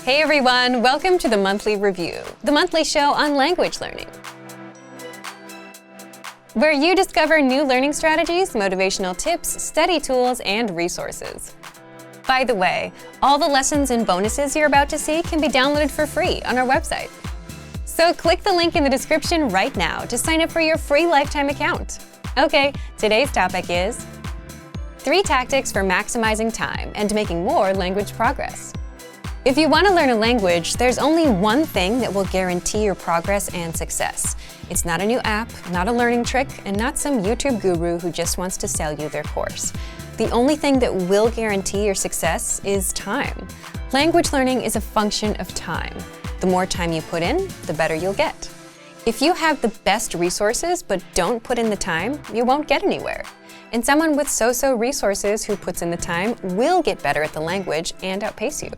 Hey everyone, welcome to the Monthly Review, the monthly show on language learning, where you discover new learning strategies, motivational tips, study tools, and resources. By the way, all the lessons and bonuses you're about to see can be downloaded for free on our website. So click the link in the description right now to sign up for your free lifetime account. Okay, today's topic is 3 tactics for maximizing time and making more language progress. If you want to learn a language, there's only one thing that will guarantee your progress and success. It's not a new app, not a learning trick, and not some YouTube guru who just wants to sell you their course. The only thing that will guarantee your success is time. Language learning is a function of time. The more time you put in, the better you'll get. If you have the best resources but don't put in the time, you won't get anywhere. And someone with so-so resources who puts in the time will get better at the language and outpace you.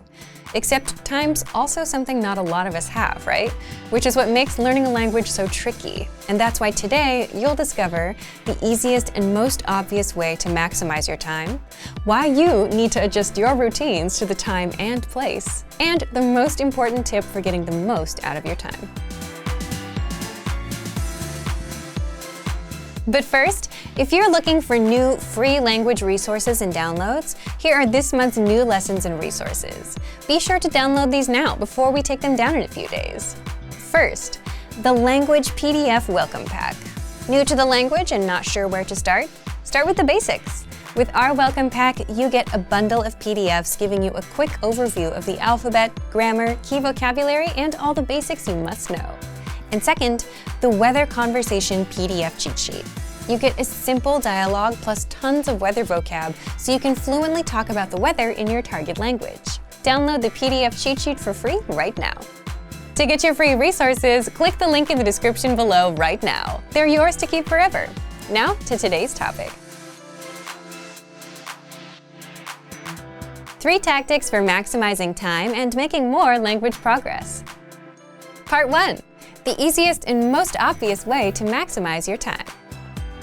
Except time's also something not a lot of us have, right? Which is what makes learning a language so tricky. And that's why today you'll discover the easiest and most obvious way to maximize your time, why you need to adjust your routines to the time and place, and the most important tip for getting the most out of your time. But first, if you're looking for new free language resources and downloads, here are this month's new lessons and resources. Be sure to download these now before we take them down in a few days. First, the Language PDF Welcome Pack. New to the language and not sure where to start? Start with the basics. With our Welcome Pack, you get a bundle of PDFs giving you a quick overview of the alphabet, grammar, key vocabulary, and all the basics you must know. And second, the Weather Conversation PDF cheat sheet. You get a simple dialogue plus tons of weather vocab so you can fluently talk about the weather in your target language. Download the PDF cheat sheet for free right now. To get your free resources, click the link in the description below right now. They're yours to keep forever. Now to today's topic. 3 tactics for maximizing time and making more language progress. Part 1. The easiest and most obvious way to maximize your time.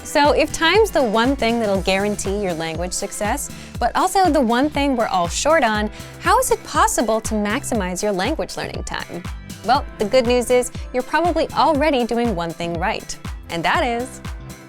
So if time's the one thing that'll guarantee your language success, but also the one thing we're all short on, how is it possible to maximize your language learning time? Well, the good news is you're probably already doing one thing right, and that is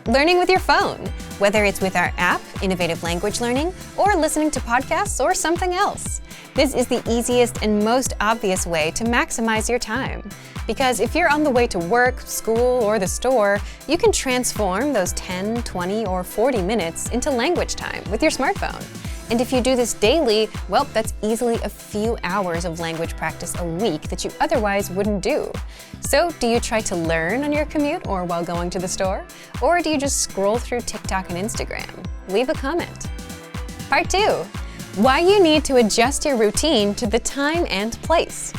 learning with your phone, whether it's with our app, Innovative Language Learning, or listening to podcasts or something else. This is the easiest and most obvious way to maximize your time. Because if you're on the way to work, school, or the store, you can transform those 10, 20, or 40 minutes into language time with your smartphone. And if you do this daily, well, that's easily a few hours of language practice a week that you otherwise wouldn't do. So, do you try to learn on your commute or while going to the store? Or do you just scroll through TikTok and Instagram? Leave a comment. Part 2. Why you need to adjust your routine to the time and place.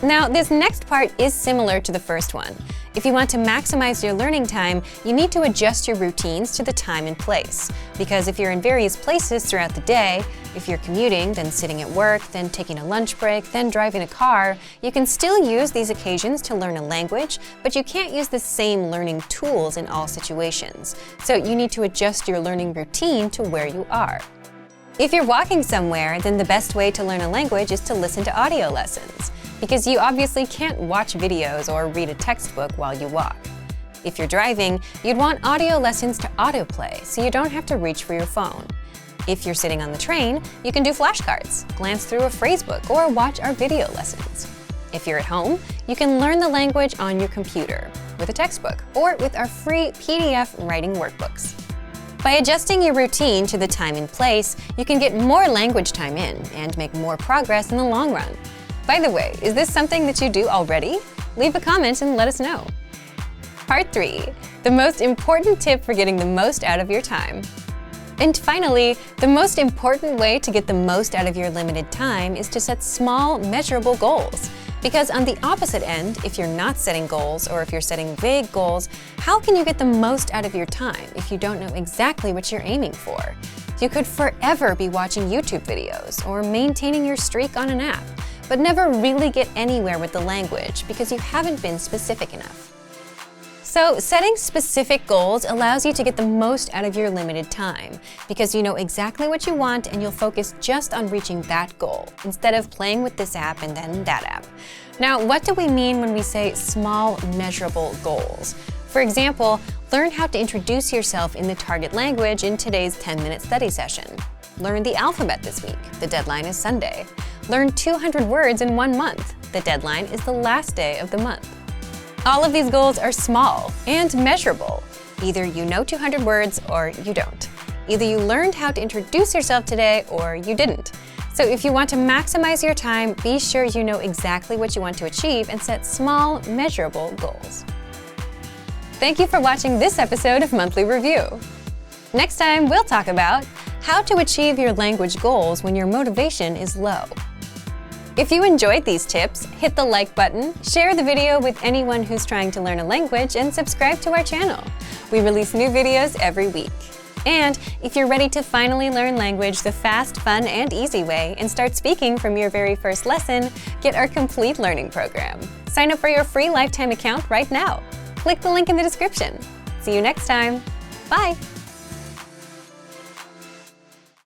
Now, this next part is similar to the first one. If you want to maximize your learning time, you need to adjust your routines to the time and place. Because if you're in various places throughout the day, if you're commuting, then sitting at work, then taking a lunch break, then driving a car, you can still use these occasions to learn a language, but you can't use the same learning tools in all situations. So you need to adjust your learning routine to where you are. If you're walking somewhere, then the best way to learn a language is to listen to audio lessons, because you obviously can't watch videos or read a textbook while you walk. If you're driving, you'd want audio lessons to autoplay so you don't have to reach for your phone. If you're sitting on the train, you can do flashcards, glance through a phrasebook, or watch our video lessons. If you're at home, you can learn the language on your computer, with a textbook, or with our free PDF writing workbooks. By adjusting your routine to the time and place, you can get more language time in and make more progress in the long run. By the way, is this something that you do already? Leave a comment and let us know. Part 3. The most important tip for getting the most out of your time. And finally, the most important way to get the most out of your limited time is to set small, measurable goals. Because on the opposite end, if you're not setting goals or if you're setting vague goals, how can you get the most out of your time if you don't know exactly what you're aiming for? You could forever be watching YouTube videos or maintaining your streak on an app, but never really get anywhere with the language because you haven't been specific enough. So, setting specific goals allows you to get the most out of your limited time because you know exactly what you want and you'll focus just on reaching that goal instead of playing with this app and then that app. Now, what do we mean when we say small, measurable goals? For example, learn how to introduce yourself in the target language in today's 10-minute study session. Learn the alphabet this week. The deadline is Sunday. Learn 200 words in 1 month. The deadline is the last day of the month. All of these goals are small and measurable. Either you know 200 words or you don't. Either you learned how to introduce yourself today or you didn't. So if you want to maximize your time, be sure you know exactly what you want to achieve and set small, measurable goals. Thank you for watching this episode of Monthly Review. Next time, we'll talk about how to achieve your language goals when your motivation is low. If you enjoyed these tips, hit the like button, share the video with anyone who's trying to learn a language, and subscribe to our channel. We release new videos every week. And if you're ready to finally learn language the fast, fun, and easy way and start speaking from your very first lesson, get our complete learning program. Sign up for your free lifetime account right now. Click the link in the description. See you next time. Bye!